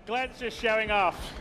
Glenn's just showing off.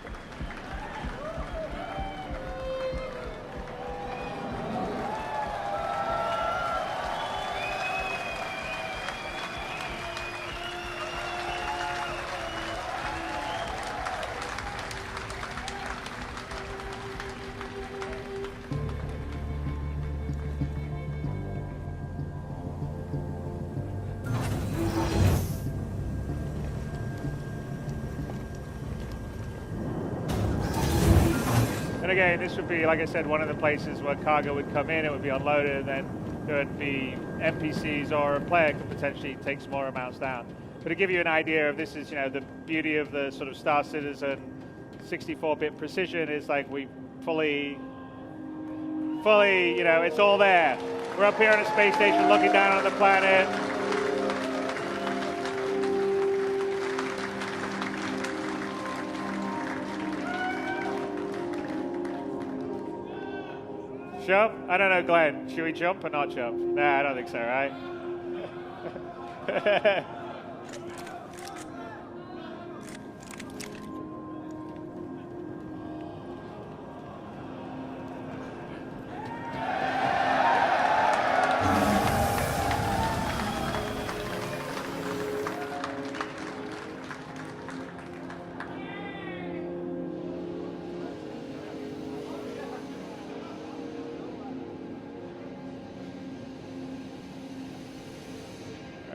And again, this would be, like I said, one of the places where cargo would come in, it would be unloaded, and then there would be NPCs or a player could potentially take smaller amounts down. But to give you an idea of this is, the beauty of the sort of Star Citizen 64-bit precision is like we fully, it's all there. We're up here on a space station looking down on the planet. Jump? I don't know, Glenn. Should we jump or not jump? Nah, I don't think so, right?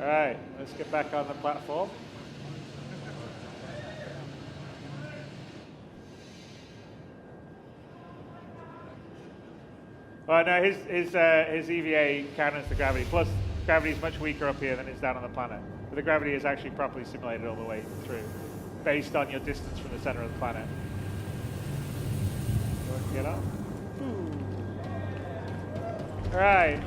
All right, let's get back on the platform. Well, no, his EVA counters the gravity. Plus, gravity is much weaker up here than it's down on the planet. But the gravity is actually properly simulated all the way through, based on your distance from the center of the planet. You want to get up? All right.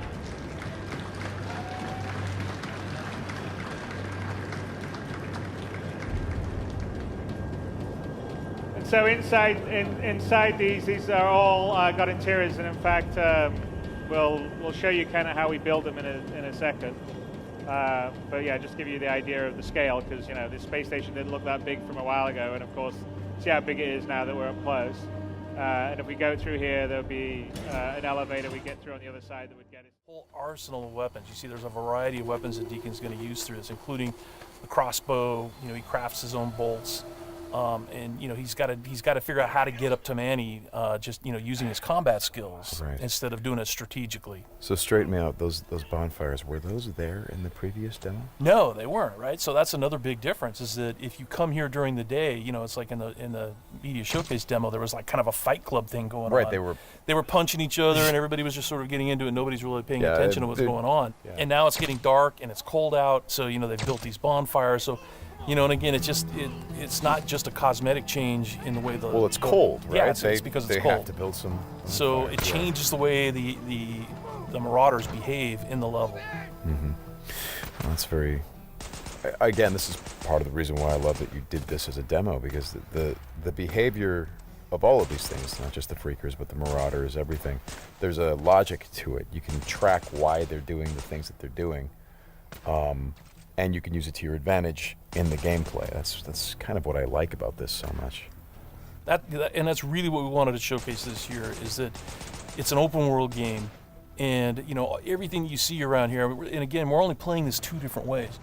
So inside these are all got interiors, and in fact, we'll show you kind of how we build them in a second. But yeah, just give you the idea of the scale, because this space station didn't look that big from a while ago, and of course, see how big it is now that we're up close. And if we go through here, there'll be an elevator we get through on the other side that would get us. Whole arsenal of weapons. You see, there's a variety of weapons that Deacon's going to use through this, including the crossbow. He crafts his own bolts. And he's got to figure out how to get up to Manny, using his combat skills instead of doing it strategically. So straighten me out. Those bonfires, were those there in the previous demo? No, they weren't. Right. So that's another big difference. Is that if you come here during the day, it's like in the media showcase demo, there was like kind of a fight club thing going on. Right. They were punching each other, and everybody was just sort of getting into it. Nobody's really paying attention to what's going on. Yeah. And now it's getting dark and it's cold out. So they've built these bonfires. So. And again, it's not just a cosmetic change in the way the... Well, it's cold, right? Yeah, it's because it's cold. They have to build some... So it changes the way the Marauders behave in the level. Mm-hmm. Well, that's very... Again, this is part of the reason why I love that you did this as a demo, because the behavior of all of these things, not just the Freakers, but the Marauders, everything, there's a logic to it. You can track why they're doing the things that they're doing. And you can use it to your advantage in the gameplay. That's kind of what I like about this so much. And that's really what we wanted to showcase this year, is that it's an open world game, and everything you see around here. And again, we're only playing this two different ways.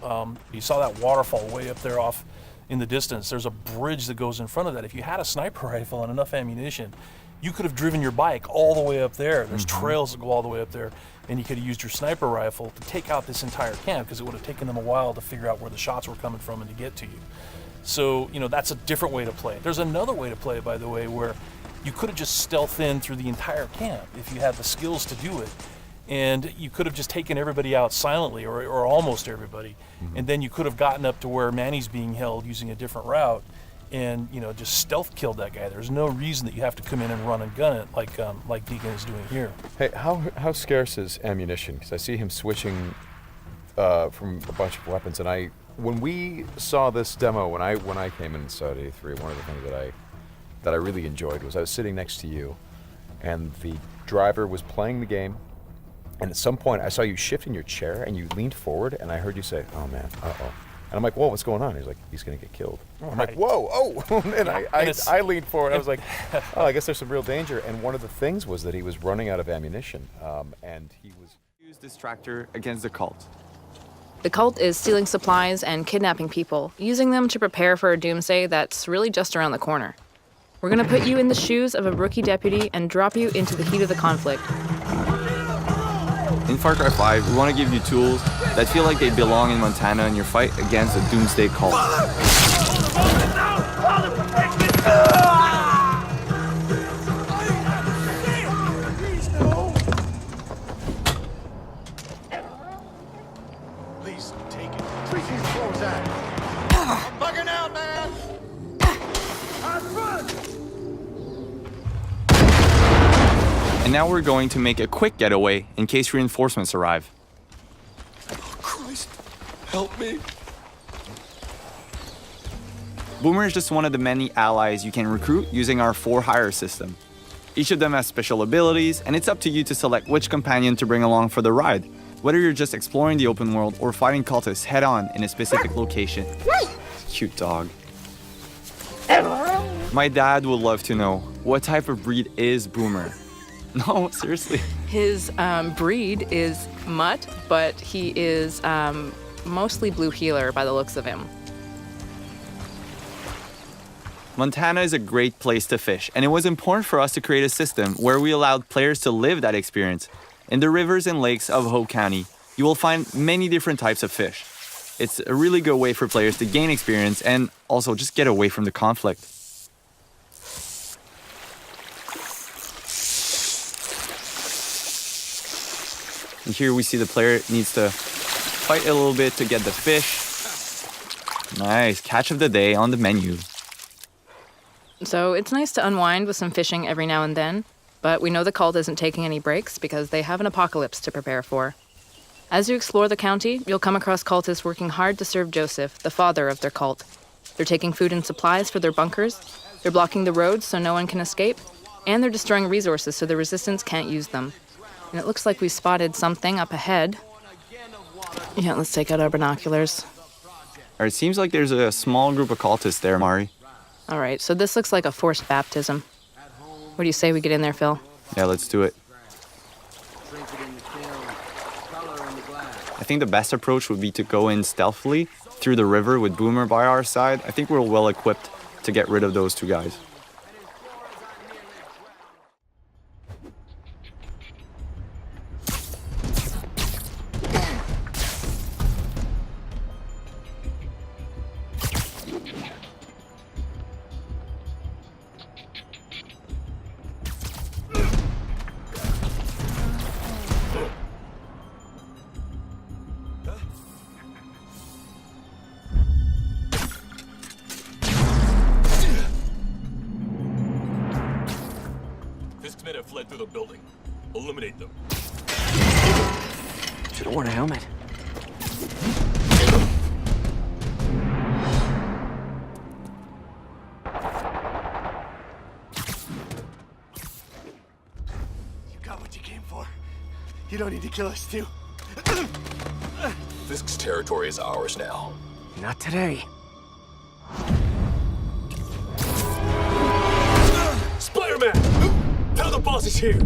You saw that waterfall way up there off in the distance. There's a bridge that goes in front of that. If you had a sniper rifle and enough ammunition, you could have driven your bike all the way up there. There's trails that go all the way up there, and you could have used your sniper rifle to take out this entire camp, because it would have taken them a while to figure out where the shots were coming from and to get to you. So, that's a different way to play it. There's another way to play it, by the way, where you could have just stealthed in through the entire camp if you had the skills to do it. And you could have just taken everybody out silently, or almost everybody, and then you could have gotten up to where Manny's being held using a different route, and just stealth killed that guy. There's no reason that you have to come in and run and gun it like Deacon is doing here. Hey, how scarce is ammunition? Because I see him switching from a bunch of weapons, and when we saw this demo, when I came in and saw it at E3, one of the things that I really enjoyed was I was sitting next to you, and the driver was playing the game, and at some point I saw you shift in your chair and you leaned forward, and I heard you say, "Oh man, uh-oh." And I'm like, whoa, what's going on? He's like, he's going to get killed. I'm like, Right. whoa, oh. And I leaned forward. I was like, oh, I guess there's some real danger. And one of the things was that he was running out of ammunition. And he was... Use this tractor against the cult. The cult is stealing supplies and kidnapping people, using them to prepare for a doomsday that's really just around the corner. We're gonna put you in the shoes of a rookie deputy and drop you into the heat of the conflict. In Far Cry 5, we want to give you tools that feel like they belong in Montana in your fight against a doomsday cult. Please take it. Tracy's close out. I'm bugging out, man. And now we're going to make a quick getaway in case reinforcements arrive. Christ, help me. Boomer is just one of the many allies you can recruit using our for-hire system. Each of them has special abilities, and it's up to you to select which companion to bring along for the ride, whether you're just exploring the open world or fighting cultists head-on in a specific location. Cute dog. My dad would love to know, what type of breed is Boomer? No, seriously. His breed is mutt, but he is mostly blue heeler by the looks of him. Montana is a great place to fish, and it was important for us to create a system where we allowed players to live that experience. In the rivers and lakes of Hope County, you will find many different types of fish. It's a really good way for players to gain experience and also just get away from the conflict. And here we see the player needs to fight a little bit to get the fish. Nice, catch of the day on the menu. So it's nice to unwind with some fishing every now and then, but we know the cult isn't taking any breaks because they have an apocalypse to prepare for. As you explore the county, you'll come across cultists working hard to serve Joseph, the father of their cult. They're taking food and supplies for their bunkers, they're blocking the roads so no one can escape, and they're destroying resources so the resistance can't use them. And it looks like we spotted something up ahead. Yeah, let's take out our binoculars. It seems like there's a small group of cultists there, Mari. All right, so this looks like a forced baptism. What do you say we get in there, Phil? Yeah, let's do it. I think the best approach would be to go in stealthily through the river with Boomer by our side. I think we're well equipped to get rid of those two guys. Fisk's men have fled through the building. Eliminate them. Should have worn a helmet. You got what you came for. You don't need to kill us, too. Fisk's territory is ours now. Not today. Spider-Man! Tell the boss is here!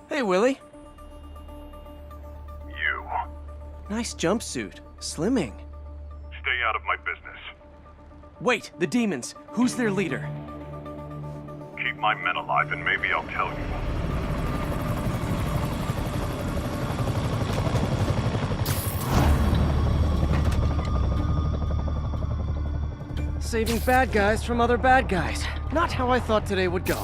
Hey, Willie. You. Nice jumpsuit. Slimming. Stay out of my business. Wait, the demons. Who's their leader? Keep my men alive and maybe I'll tell you. Saving bad guys from other bad guys. Not how I thought today would go.